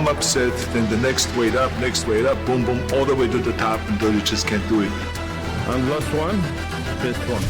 become upset, then the next weight up, boom, boom, all the way to the top until you just can't do it. And last one, this one.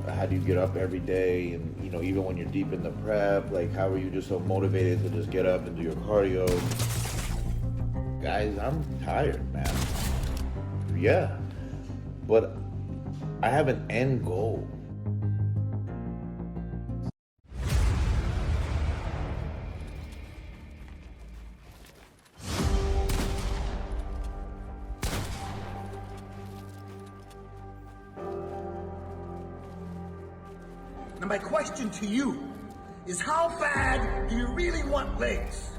How do you get up every day? And, you know, even when you're deep in the prep, like, how are you just so motivated to just get up and do your cardio? Guys, I'm tired, man. Yeah. But I have an end goal. Now my question to you is, how bad do you really want legs?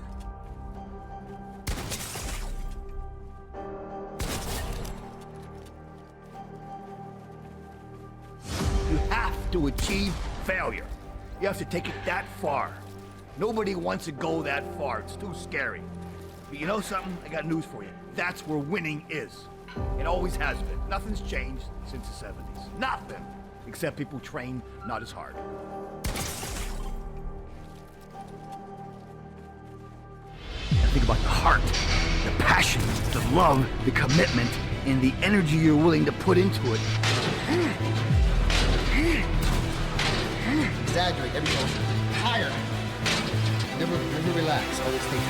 You have to achieve failure. You have to take it that far. Nobody wants to go that far. It's too scary. But you know something? I got news for you. That's where winning is. It always has been. Nothing's changed since the 70s. Nothing. Except people train not as hard. Now think about the heart, the passion, the love, the commitment, and the energy you're willing to put into it. Exaggerate every motion. Higher. Never relax. Always think.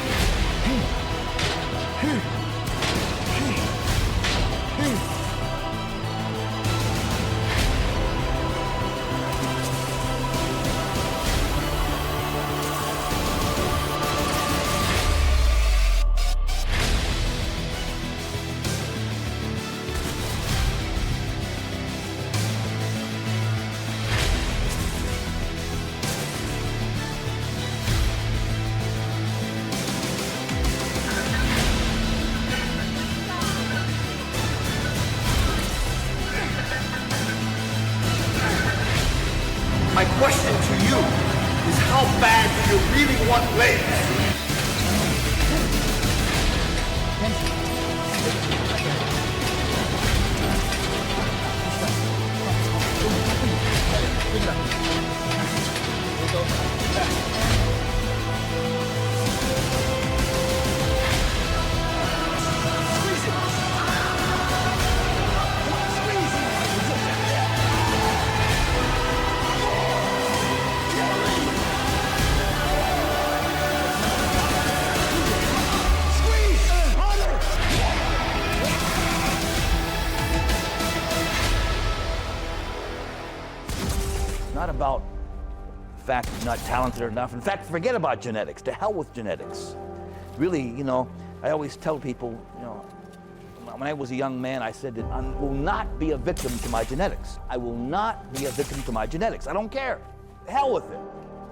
My question to you is, how bad do you really want legs? Not about the fact that you're not talented enough. In fact, forget about genetics. To hell with genetics. Really, you know, I always tell people, you know, when I was a young man, I said that I will not be a victim to my genetics. I will not be a victim to my genetics. I don't care. To hell with it.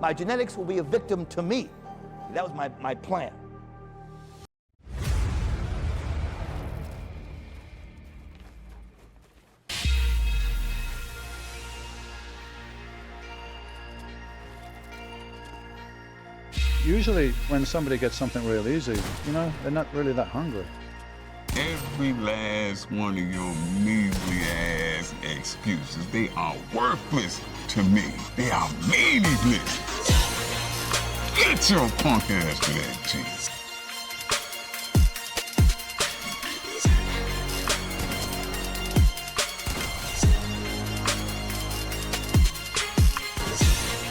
My genetics will be a victim to me. That was my plan. Usually when somebody gets something real easy, you know, they're not really that hungry. Every last one of your measly ass excuses, they are worthless to me. They are meaningless. Get your punk ass to that cheese.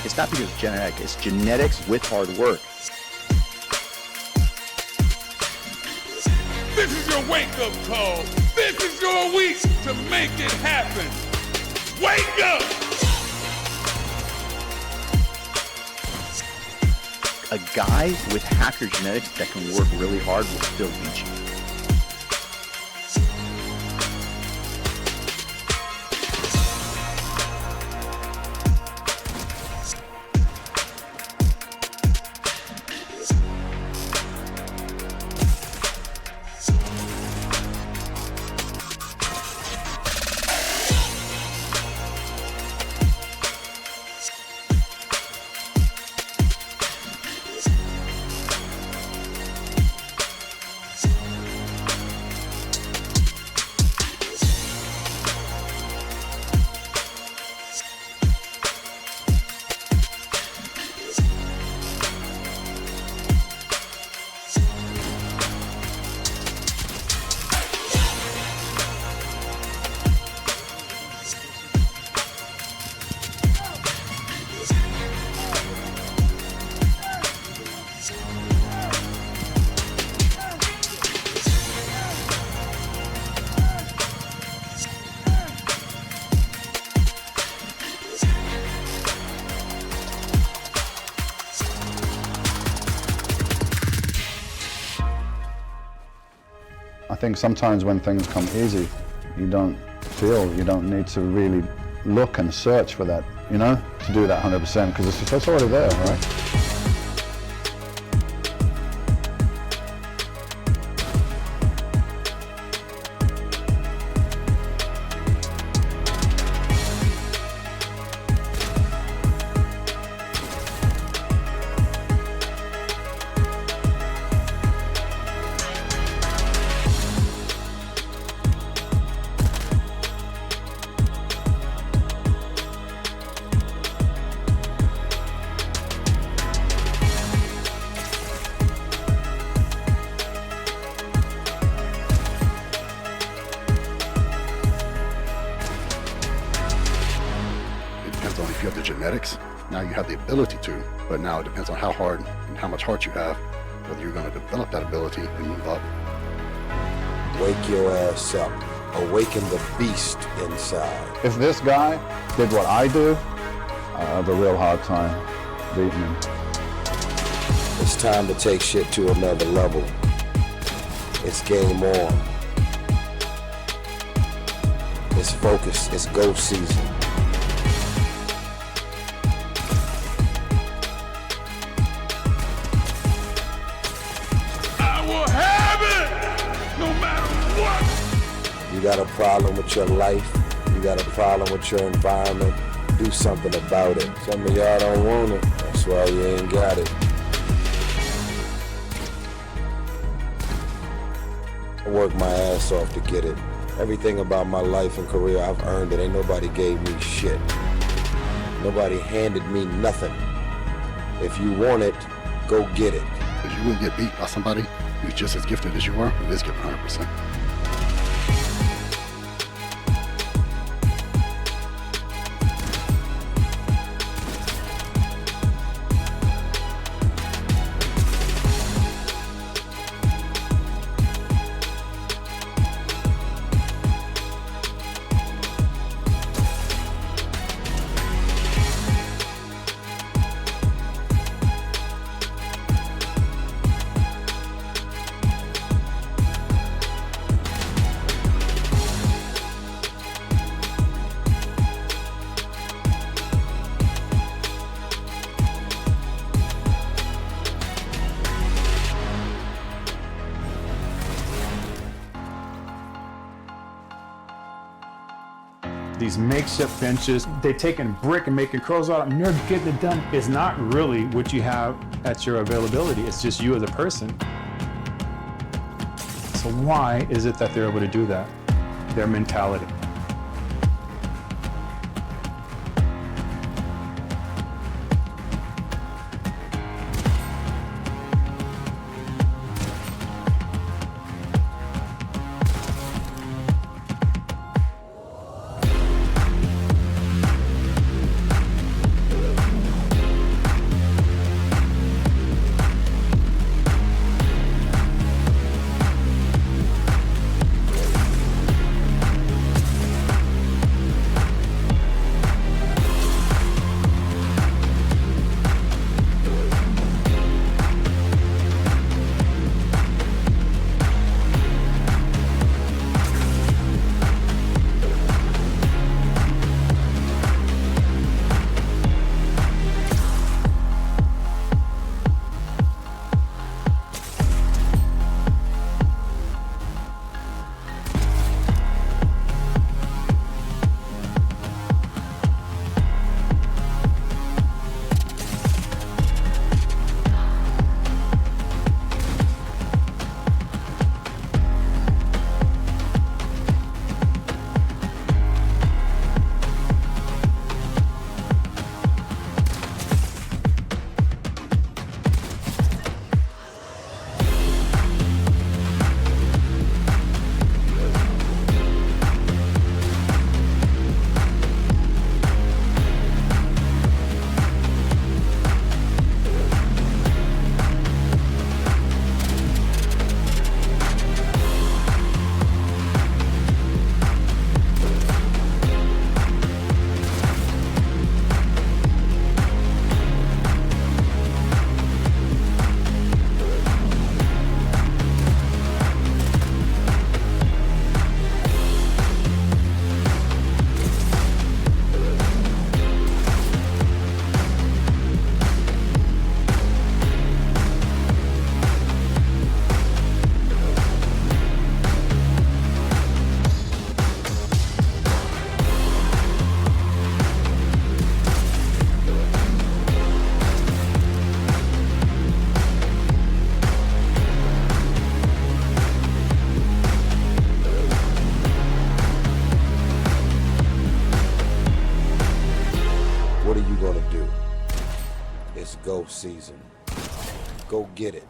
It's not because it's genetic, it's genetics with hard work. wake-up call. This is your week to make it happen. Wake up! A guy with hacker genetics that can work really hard will still beat you. I think sometimes when things come easy, you don't need to really look and search for that, you know, to do that 100%, because it's already there, right? Depends on if you have the genetics. Now you have the ability to, but now it depends on how hard and how much heart you have, whether you're going to develop that ability and move up. Wake your ass up. Awaken the beast inside. If this guy did what I do, I have a real hard time beating him. It's time to take shit to another level. It's game on. It's focus. It's go season. You got a problem with your life, you got a problem with your environment, do something about it. Some of y'all don't want it, that's why you ain't got it. I worked my ass off to get it. Everything about my life and career, I've earned it. Ain't nobody gave me shit. Nobody handed me nothing. If you want it, go get it. Because you wouldn't get beat by somebody who's just as gifted as you are, who is gifted 100%. These makeshift benches, they're taking brick and making curls out, and they're getting it done. It's not really what you have at your availability. It's just you as a person. So why is it that they're able to do that? Their mentality. It's go season. Go get it.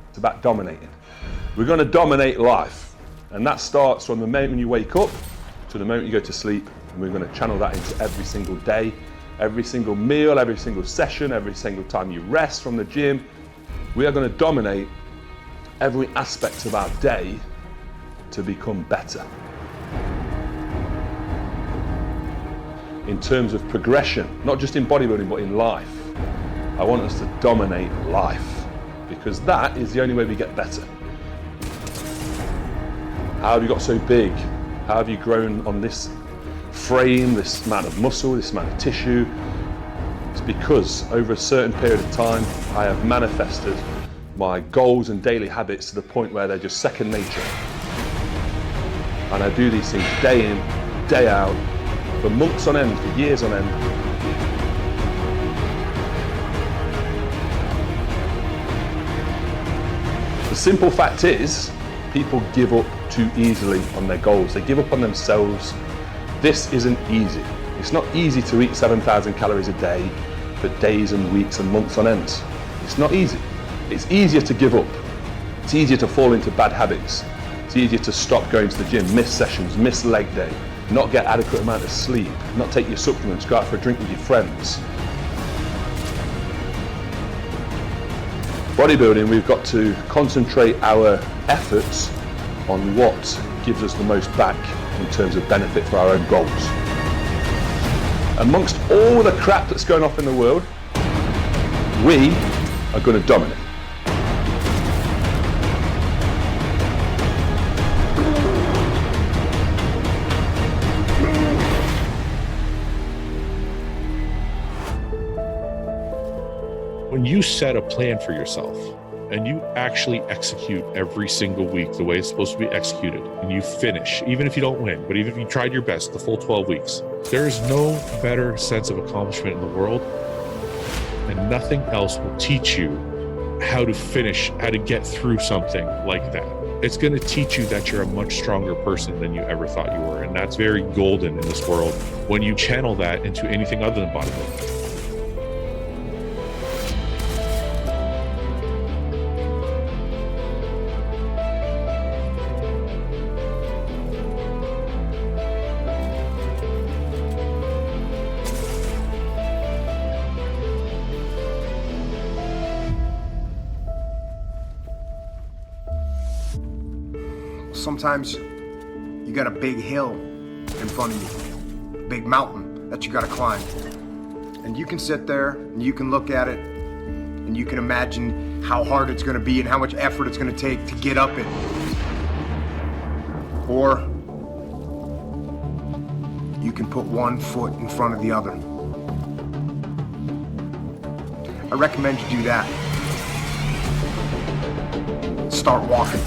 It's about dominating. We're going to dominate life, and that starts from the moment you wake up to the moment you go to sleep, and we're going to channel that into every single day, every single meal, every single session, every single time you rest from the gym. We are going to dominate every aspect of our day to become better. In terms of progression, not just in bodybuilding, but in life, I want us to dominate life, because that is the only way we get better. How have you got so big? How have you grown on this frame, this amount of muscle, this amount of tissue? It's because over a certain period of time, I have manifested my goals and daily habits to the point where they're just second nature. And I do these things day in, day out, for months on end, for years on end. The simple fact is, people give up too easily on their goals. They give up on themselves. This isn't easy. It's not easy to eat 7,000 calories a day for days and weeks and months on end. It's not easy. It's easier to give up. It's easier to fall into bad habits. It's easier to stop going to the gym, miss sessions, miss leg day, not get adequate amount of sleep, not take your supplements, go out for a drink with your friends. Bodybuilding, we've got to concentrate our efforts on what gives us the most back in terms of benefit for our own goals. Amongst all the crap that's going off in the world, we are going to dominate. When you set a plan for yourself and you actually execute every single week the way it's supposed to be executed, and you finish, even if you don't win, but even if you tried your best the full 12 weeks, there is no better sense of accomplishment in the world, and nothing else will teach you how to finish, how to get through something like that. It's going to teach you that you're a much stronger person than you ever thought you were, and that's very golden in this world when you channel that into anything other than bodybuilding. Sometimes you got a big hill in front of you, a big mountain that you got to climb. And you can sit there and you can look at it and you can imagine how hard it's going to be and how much effort it's going to take to get up it. Or you can put one foot in front of the other. I recommend you do that. Start walking.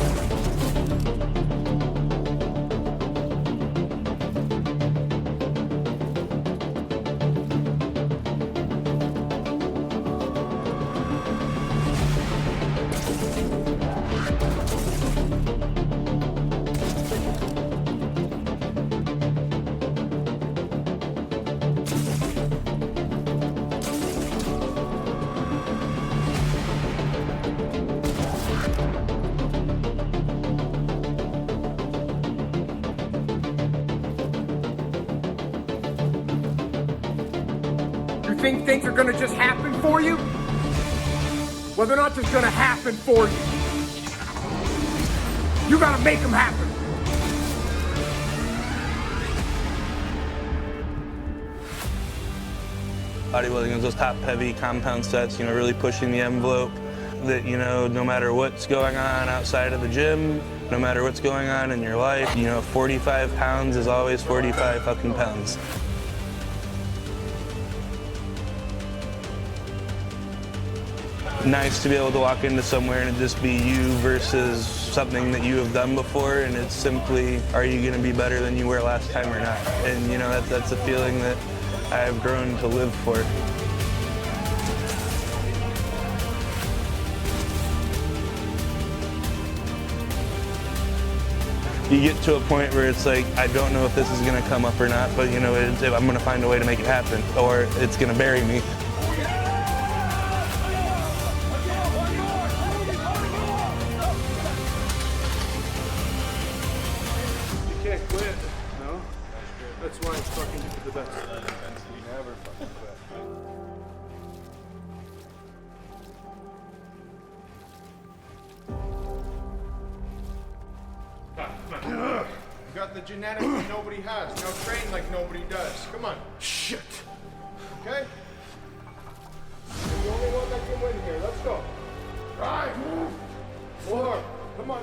Think things are gonna just happen for you? Well, they're not just gonna happen for you. You gotta make them happen. Bodybuilding is those top-heavy compound sets, really pushing the envelope. That, no matter what's going on outside of the gym, no matter what's going on in your life, 45 pounds is always 45 fucking pounds. Nice to be able to walk into somewhere and it just be you versus something that you have done before, and it's simply, are you going to be better than you were last time or not? And that's a feeling that I have grown to live for. you get to a point where it's like, I don't know if this is going to come up or not, but you know, I'm going to find a way to make it happen, or it's going to bury me. You can't quit, no? That's why it's fucking the best. You never fucking quit. You got the genetics that nobody has. Now train like nobody does. Come on. Shit. Okay? You're the only one that can win here. Let's go. Right. More. Come on.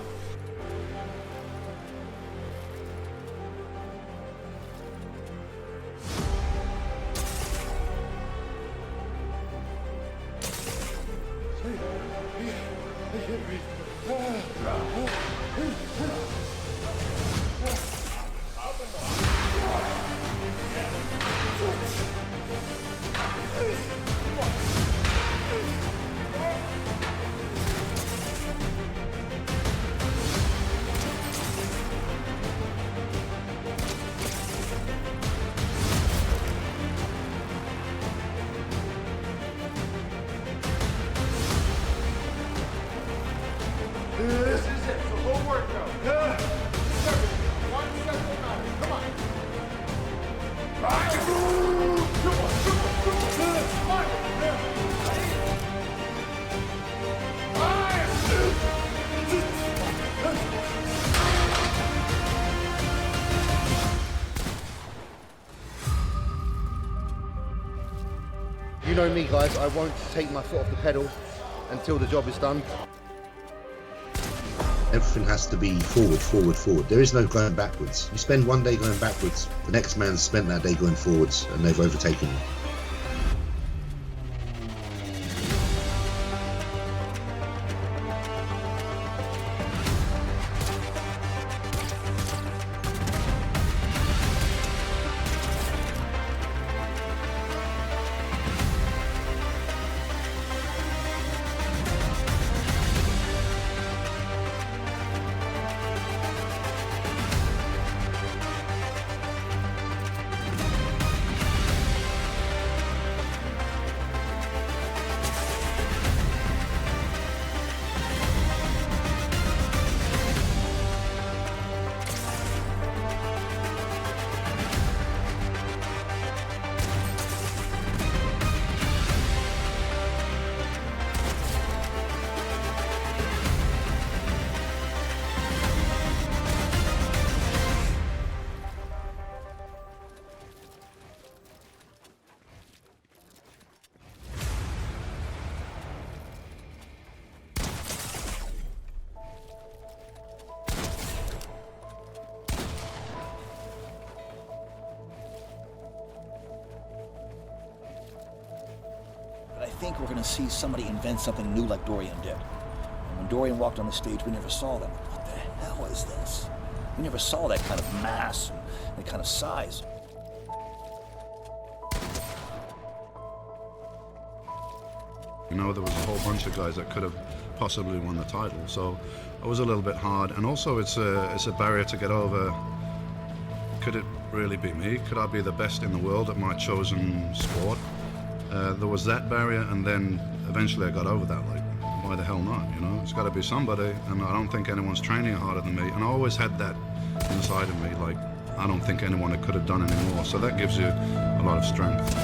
This is it. The whole workout. Just everything. One step at a time. Come on. Right. Come on. Come on. You know me, guys. I won't take my foot off the pedal until the job is done. Everything has to be forward, forward, forward. There is no going backwards. You spend one day going backwards, the next man's spent that day going forwards, and they've overtaken you. I think we're going to see somebody invent something new like Dorian did. And when Dorian walked on the stage, we never saw that. What the hell is this? We never saw that kind of mass and that kind of size. You know, there was a whole bunch of guys that could have possibly won the title, so it was a little bit hard. And also, it's a barrier to get over. Could it really be me? Could I be the best in the world at my chosen sport? There was that barrier, and then eventually I got over that. Like, why the hell not? You know, it's got to be somebody, and I don't think anyone's training harder than me. And I always had that inside of me, like, I don't think anyone could have done any more. So that gives you a lot of strength.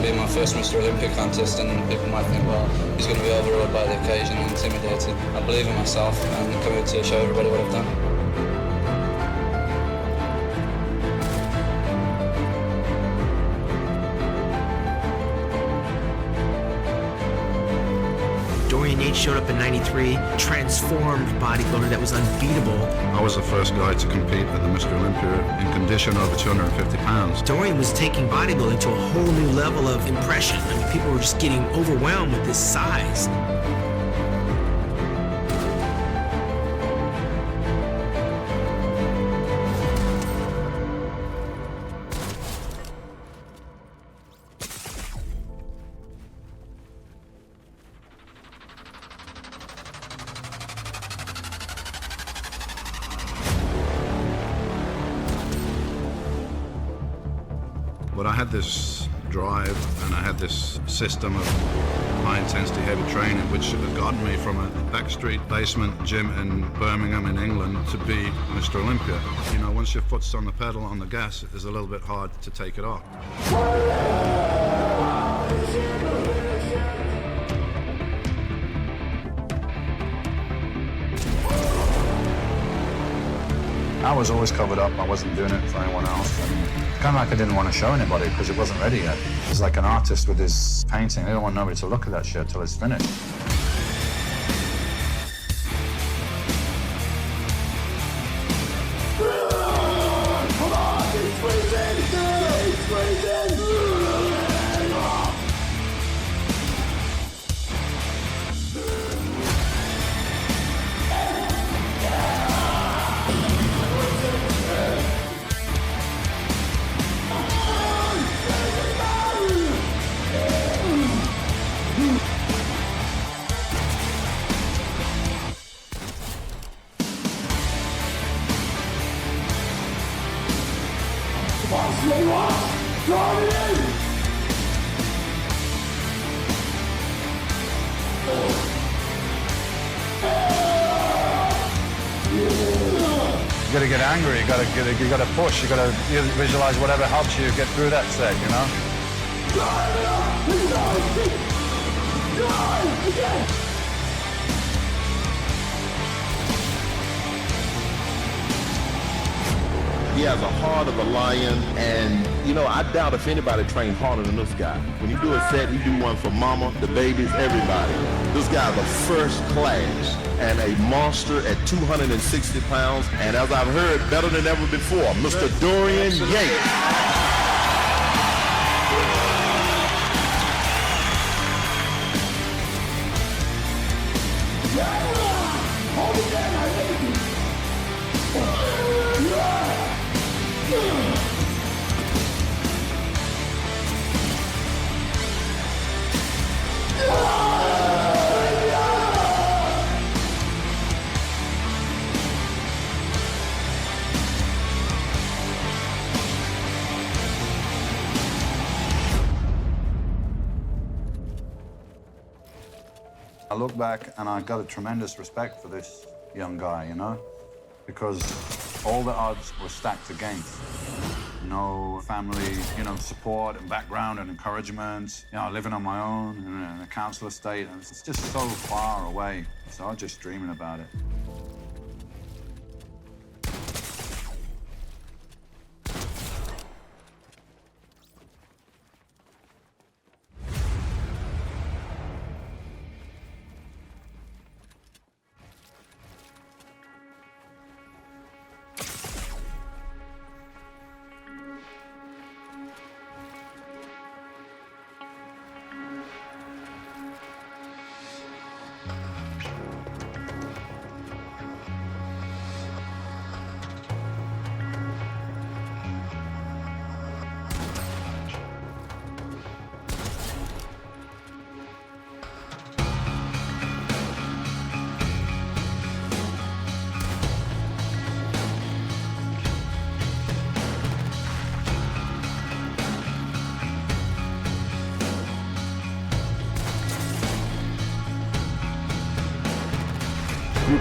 My first Mr. Olympia contest, and people might think, well, he's going to be overawed by the occasion and intimidated. I believe in myself and I'm committed to show everybody what I've done. Dorian showed up in '93, transformed bodybuilder that was unbeatable. I was the first guy to compete at the Mr. Olympia in condition over 250 pounds. Dorian was taking bodybuilding to a whole new level of impression. I mean, people were just getting overwhelmed with this size. But I had this drive and I had this system of high-intensity heavy training which had gotten me from a backstreet basement gym in Birmingham in England to be Mr. Olympia. You know, once your foot's on the pedal, on the gas, it's a little bit hard to take it off. I was always covered up. I wasn't doing it for anyone else. And kind of like I didn't want to show anybody because it wasn't ready yet. It's like an artist with his painting. They don't want nobody to look at that shit till it's finished. Come on, it's freezing! It's freezing! You gotta get angry, you gotta push, you gotta visualize whatever helps you get through that set, you know? He has a heart of a lion, and you know, I doubt if anybody trained harder than this guy. When you do a set, you do one for mama, the babies, everybody. This guy's a first class and a monster at 260 pounds, and as I've heard, better than ever before, Mr. Dorian Yates. I look back and I got a tremendous respect for this young guy, you know, because all the odds were stacked against. No family, you know, support and background and encouragement. You know, living on my own in a council estate, and it's just so far away. So I was just dreaming about it.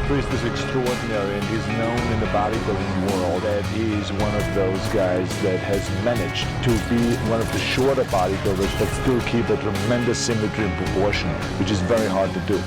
Priest is extraordinary, and he's known in the bodybuilding world that he's one of those guys that has managed to be one of the shorter bodybuilders but still keep a tremendous symmetry and proportion, which is very hard to do.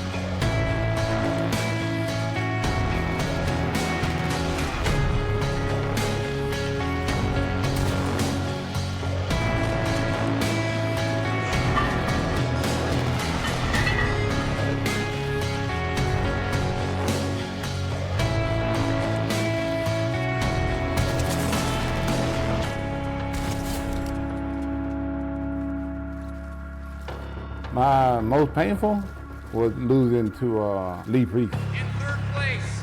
My most painful was losing to Lee Priest. In third place,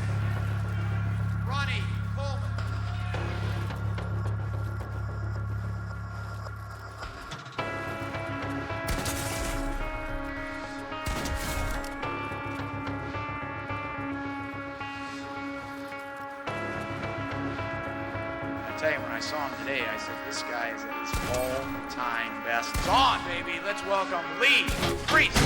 Ronnie Coleman. I tell you, when I saw him today, I said, this guy is at his all-time best. It's on, baby. Let's welcome Lee Priest.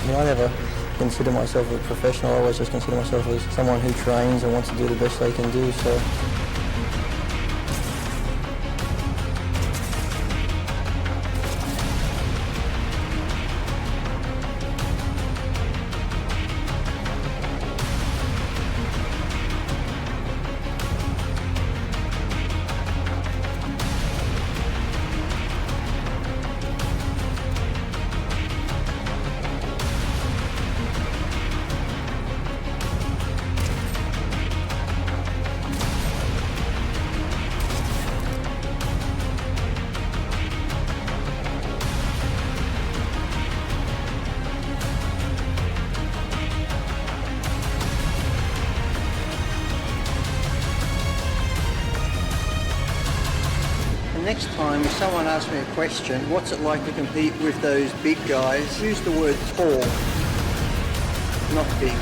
I never consider myself a professional. I always just consider myself as someone who trains and wants to do the best they can do. So. Next time, if someone asks me a question, what's it like to compete with those big guys? Use the word tall, not big.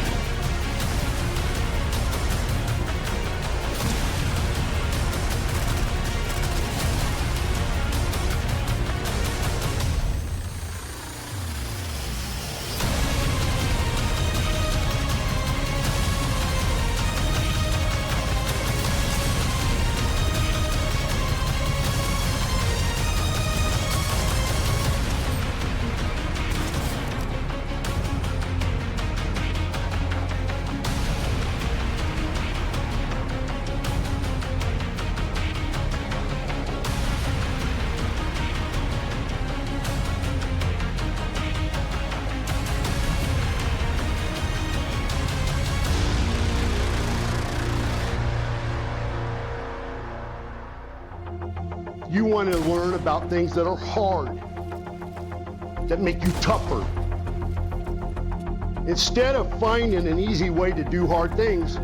You want to learn about things that are hard, that make you tougher. Instead of finding an easy way to do hard things,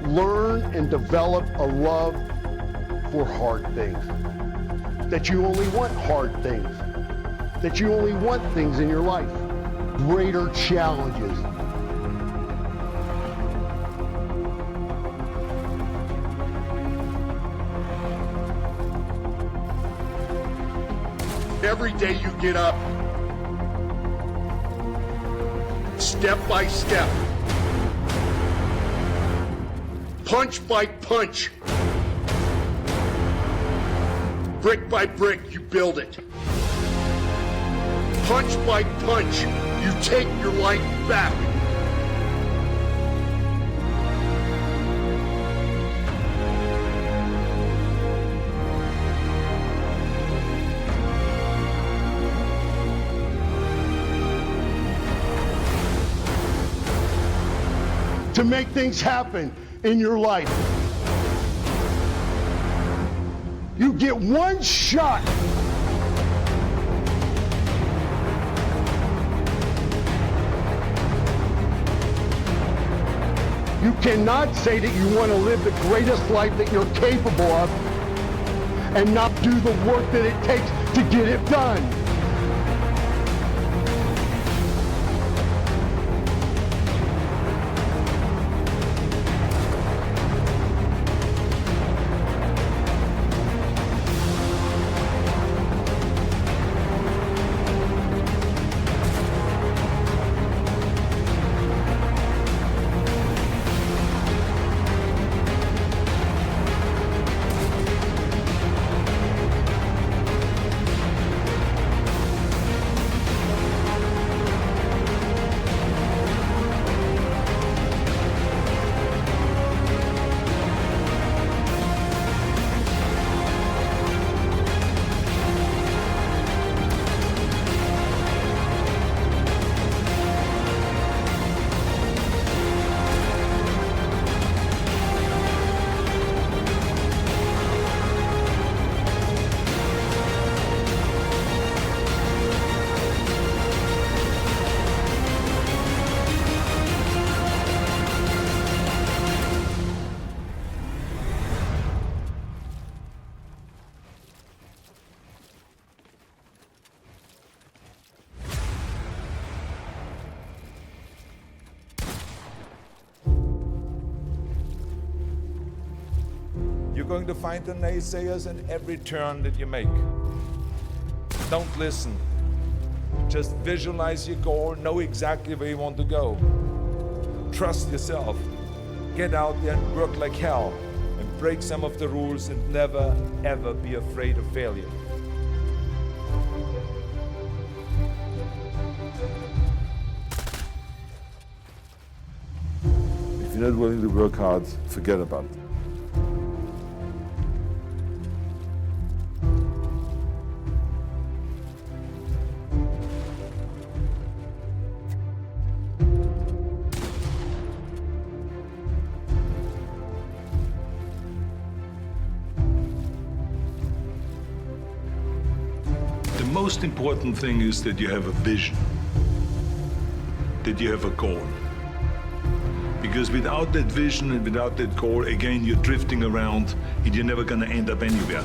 learn and develop a love for hard things. That you only want hard things. That you only want things in your life. Greater challenges. Every day you get up, step by step, punch by punch, brick by brick, you build it. Punch by punch, you take your life back. To make things happen, in your life. You get one shot. You cannot say that you want to live the greatest life that you're capable of and not do the work that it takes to get it done. You're going to find the naysayers in every turn that you make. Don't listen. Just visualize your goal, know exactly where you want to go. Trust yourself. Get out there and work like hell and break some of the rules and never, ever be afraid of failure. If you're not willing to work hard, forget about it. The most important thing is that you have a vision, that you have a goal. Because without that vision and without that goal, again, you're drifting around and you're never going to end up anywhere.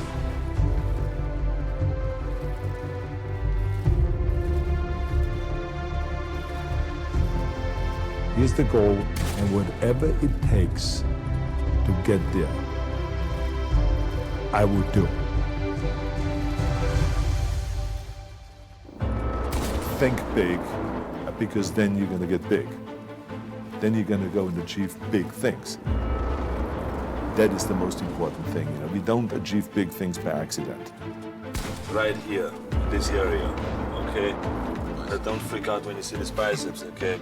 Here's the goal, and whatever it takes to get there, I will do. Think big, because then you're going to get big. Then you're going to go and achieve big things. That is the most important thing. You know, we don't achieve big things by accident. Right here, this area, okay? Now don't freak out when you see these biceps, okay?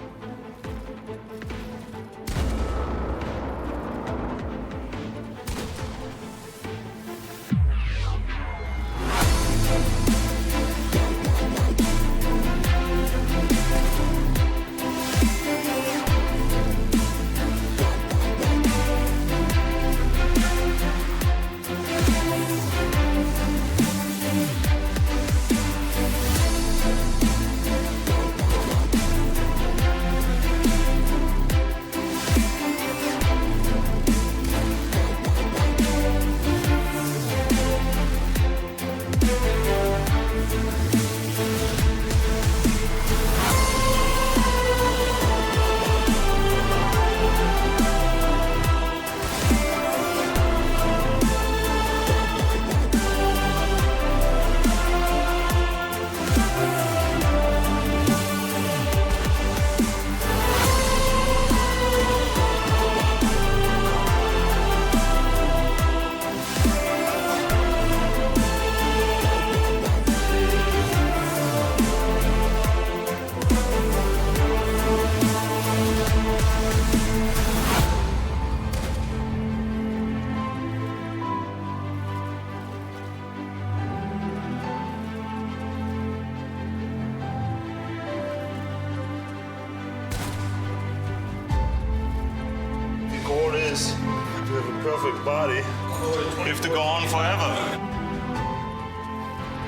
says, to have a perfect body, you have to go on forever.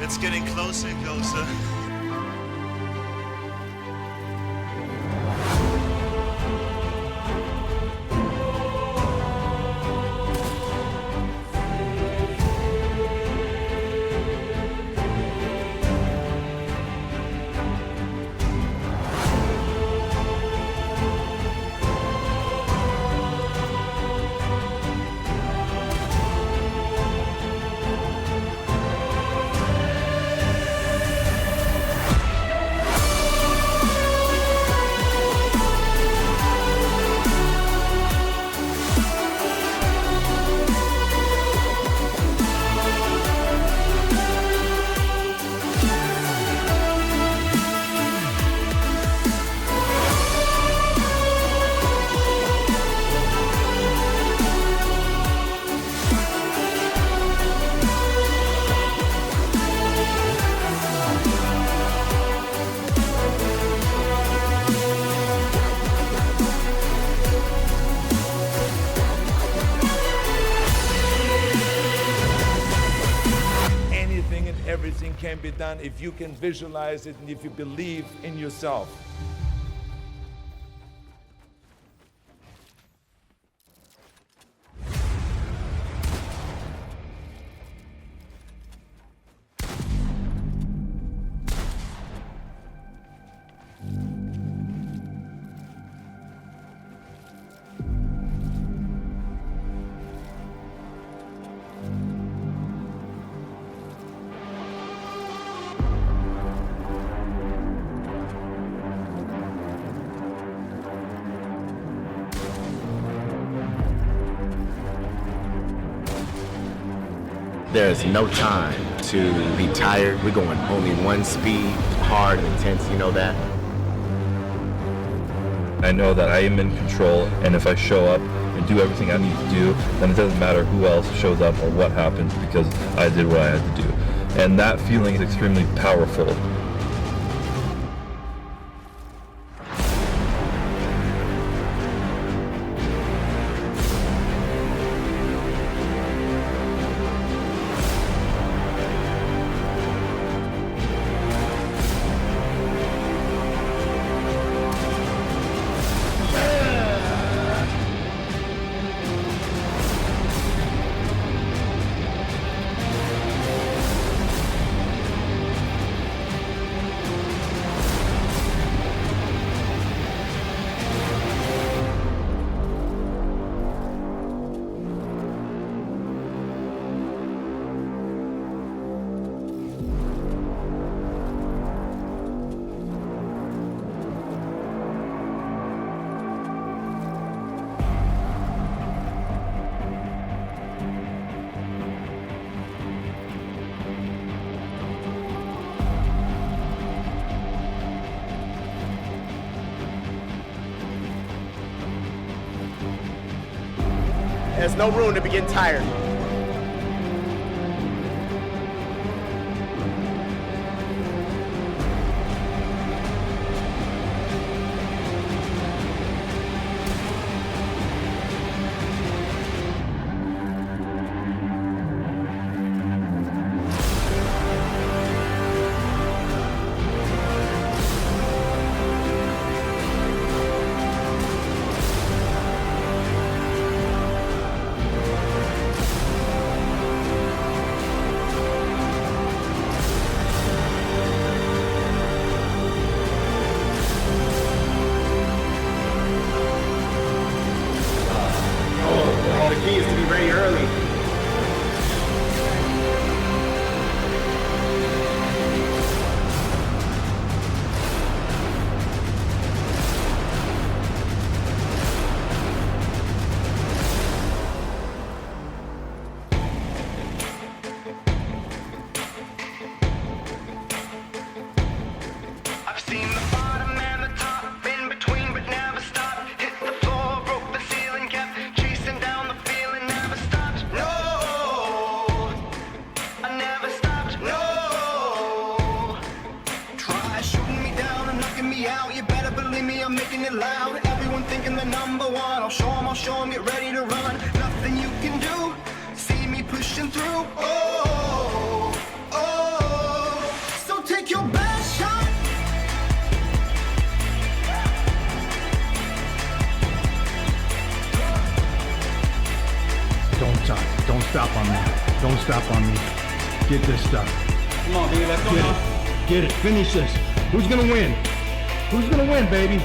It's getting closer and closer. Everything can be done if you can visualize it and if you believe in yourself. There's no time to be tired. We're going only one speed, hard and intense, you know that? I know that I am in control, and if I show up and do everything I need to do, then it doesn't matter who else shows up or what happens because I did what I had to do. And that feeling is extremely powerful. There's no room to be getting tired. it loud. Everyone thinking they're number one. I'll show 'em, get ready to run. Nothing you can do. See me pushing through. Oh, oh. So take your best shot. Don't stop on me. Don't stop on me. Get this stuff. Come on, baby, let's go now. Get it. Finish this. Who's gonna win? Who's gonna win, baby?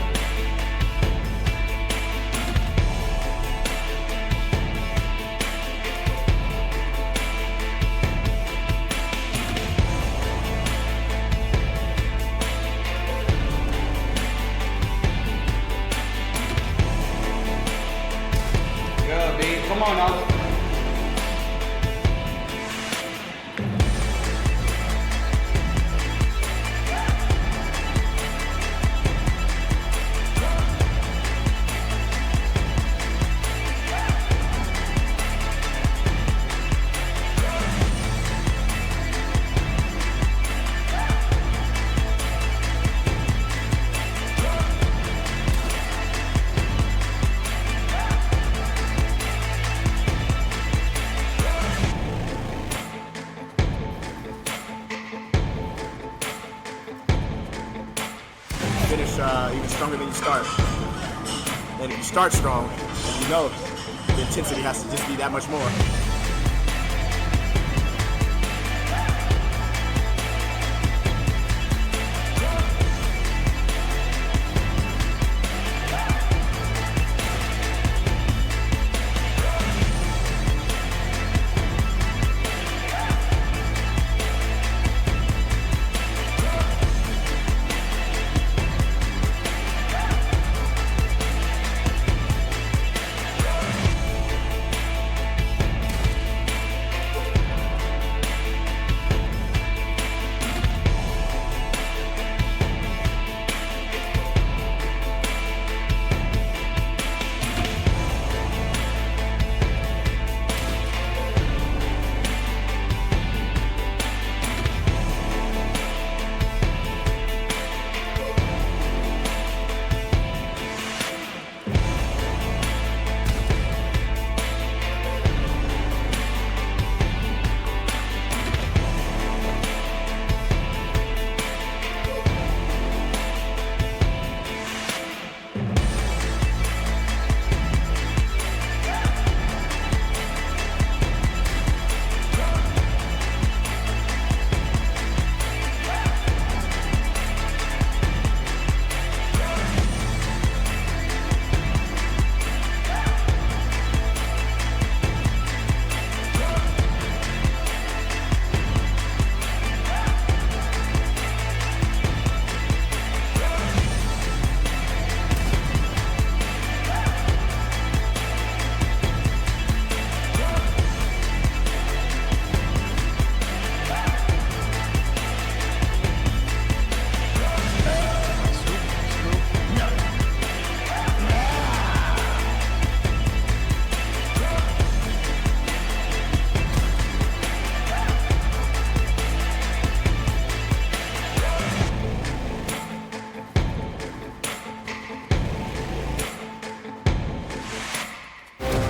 Good, babe. Come on now. Finish even stronger than you start. And if you start strong, then you know the intensity has to just be that much more.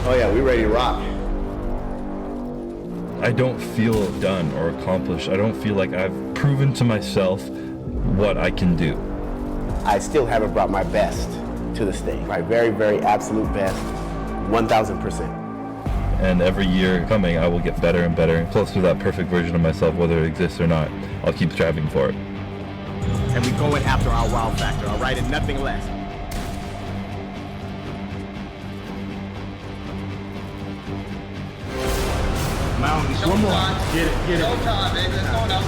Oh yeah, we ready to rock. I don't feel done or accomplished. I don't feel like I've proven to myself what I can do. I still haven't brought my best to the stage. My very, very absolute best, 1,000%. And every year coming, I will get better and better, closer to that perfect version of myself, whether it exists or not. I'll keep striving for it. And we going after our wow factor, all right, and nothing less. Mountains, one more. Get it, get it. Showtime, baby. Let's go now.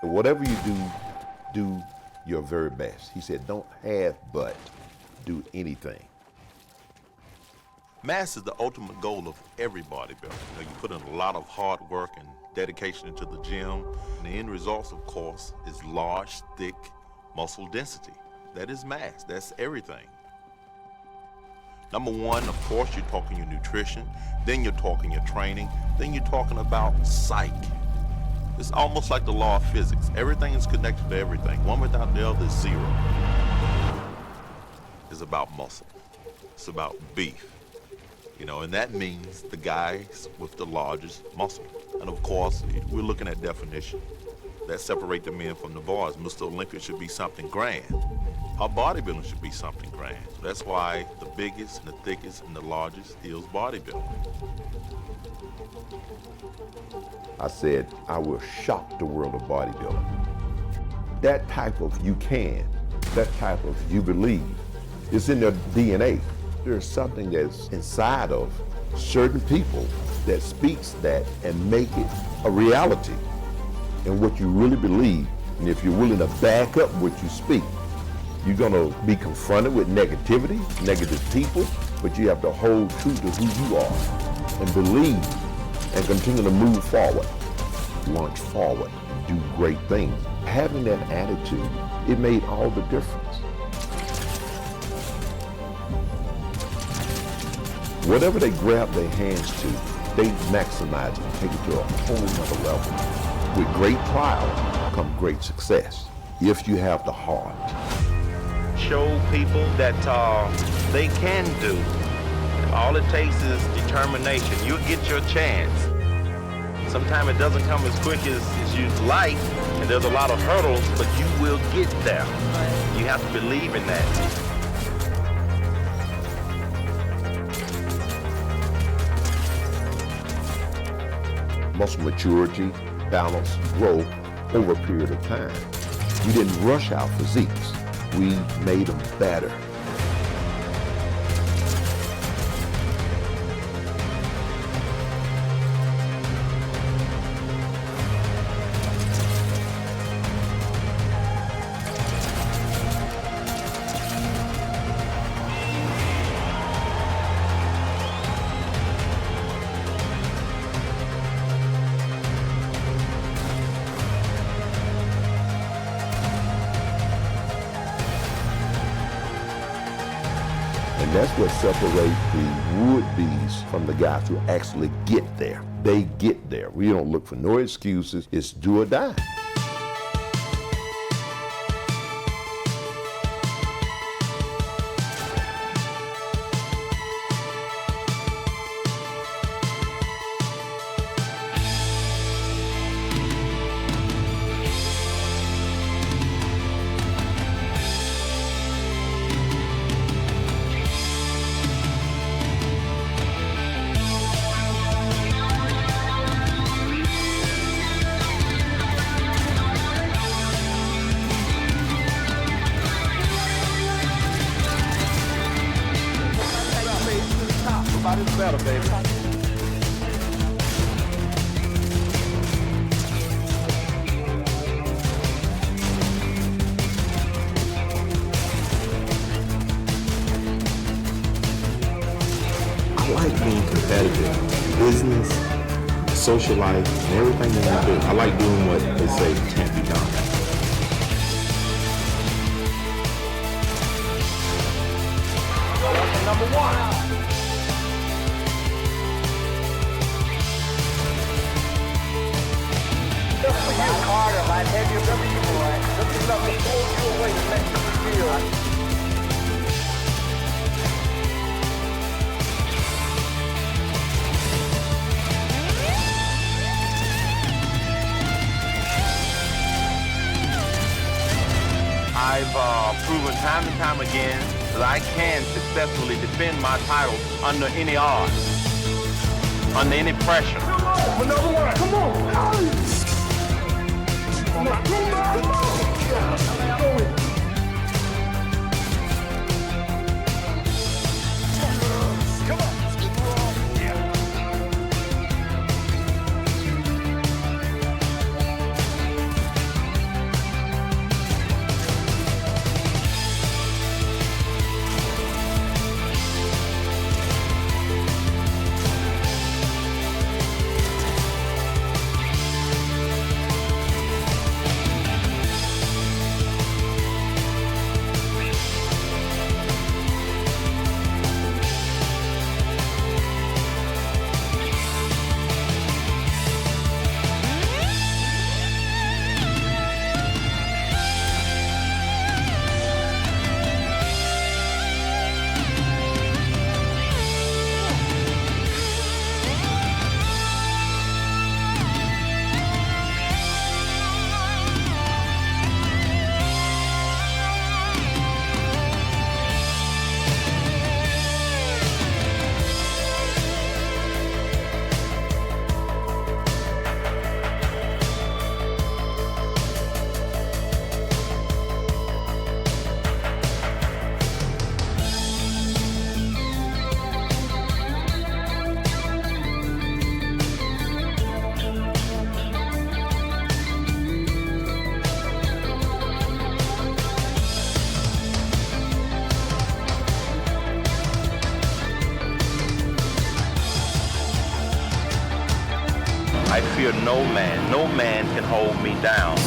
Whatever you do your very best. He said, don't have but, do anything. Mass is the ultimate goal of every bodybuilder. You put in a lot of hard work and dedication into the gym. And the end result, of course, is large, thick muscle density. That is mass. That's everything. Number one, of course, you're talking your nutrition, then you're talking your training, then you're talking about psych. It's almost like the law of physics. Everything is connected to everything. One without the other is zero. It's about muscle. It's about beef. And that means the guys with the largest muscle. And of course, we're looking at definition. That separate the men from the boys. Mr. Olympia should be something grand. Our bodybuilding should be something grand. So that's why the biggest and the thickest and the largest is bodybuilding. I said, I will shock the world of bodybuilding. That type of you can, that type of you believe, it's in their DNA. There's something that's inside of certain people that speaks that and make it a reality. And what you really believe, and if you're willing to back up what you speak, you're gonna be confronted with negativity, negative people, but you have to hold true to who you are and believe and continue to move forward, launch forward, do great things. Having that attitude, it made all the difference. Whatever they grab their hands to, they maximize it and take it to a whole nother level. With great trial come great success, if you have the heart. Show people that they can do. All it takes is determination. You'll get your chance. Sometimes it doesn't come as quick as you'd like, and there's a lot of hurdles, but you will get there. You have to believe in that. Muscle maturity, balance, growth over a period of time. We didn't rush our physiques. We made them better. And that's what separates the would-be's from the guys who actually get there. They get there. We don't look for no excuses. It's do or die. Somebody's better, baby. I like being competitive. Business, social life, and everything that I do. I like doing what they say can't be done. Number one. Harder, light heavier, boy. This is nothing to hold you away to make you feel. I've proven time and time again that I can successfully defend my title under any odds, under any pressure. Number one, come on! Come on, come on! fear no man. No man can hold me down.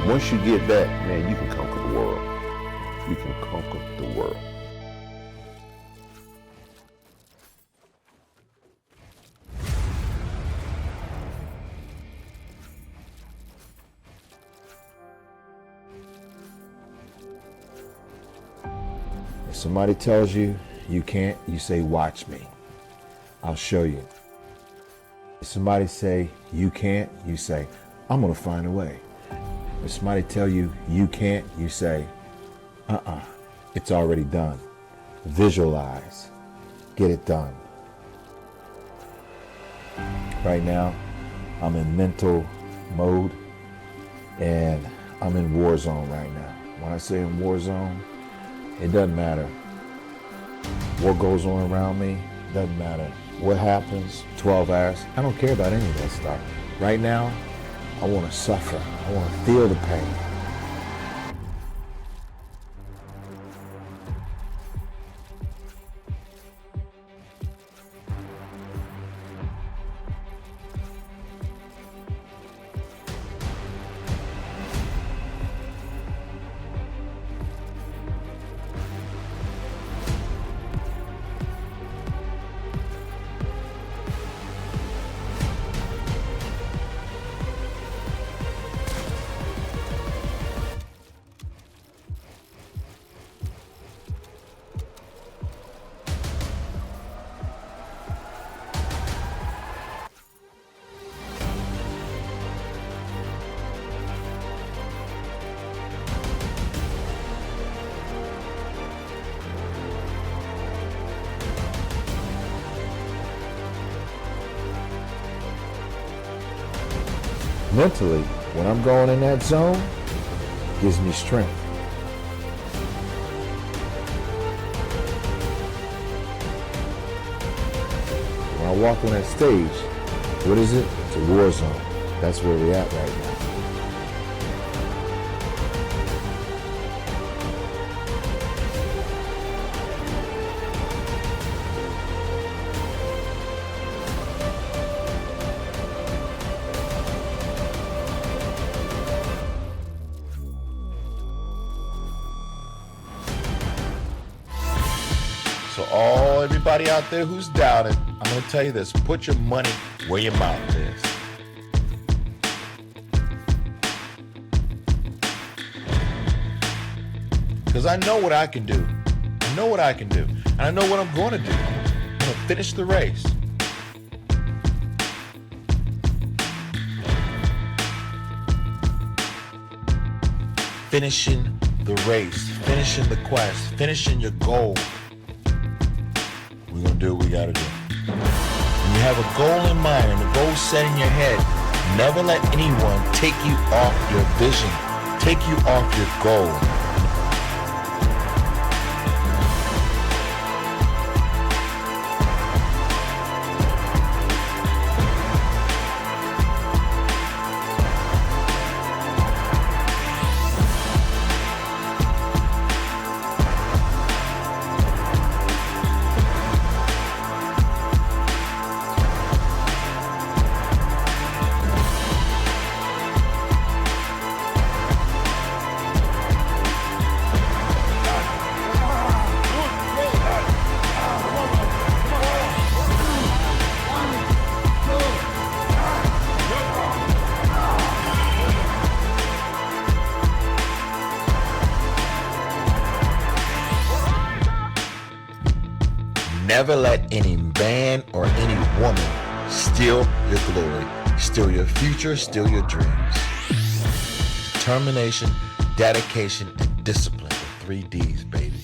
Once you get that, man, you can conquer the world. You can conquer the world. If somebody tells you you can't, you say, watch me. I'll show you. If somebody say you can't, you say, I'm gonna find a way. If somebody tell you you can't, you say, it's already done. Visualize, get it done. Right now, I'm in mental mode and I'm in war zone right now. When I say in war zone, it doesn't matter what goes on around me, doesn't matter what happens, 12 hours, I don't care about any of that stuff. Right now, I want to suffer. I want to feel the pain. Mentally, when I'm going in that zone, it gives me strength. When I walk on that stage, what is it? It's a war zone. That's where we're at right now. So everybody out there who's doubting, I'm going to tell you this. Put your money where your mouth is. Because I know what I can do. I know what I can do. And I know what I'm going to do. I'm going to finish the race. Finishing the race, finishing the quest, finishing your goal. We're going to do what we got to do. When you have a goal in mind and a goal set in your head, never let anyone take you off your vision, take you off your goal. Never let any man or any woman steal your glory, steal your future, steal your dreams. Determination, dedication, and discipline. The 3 Ds, baby.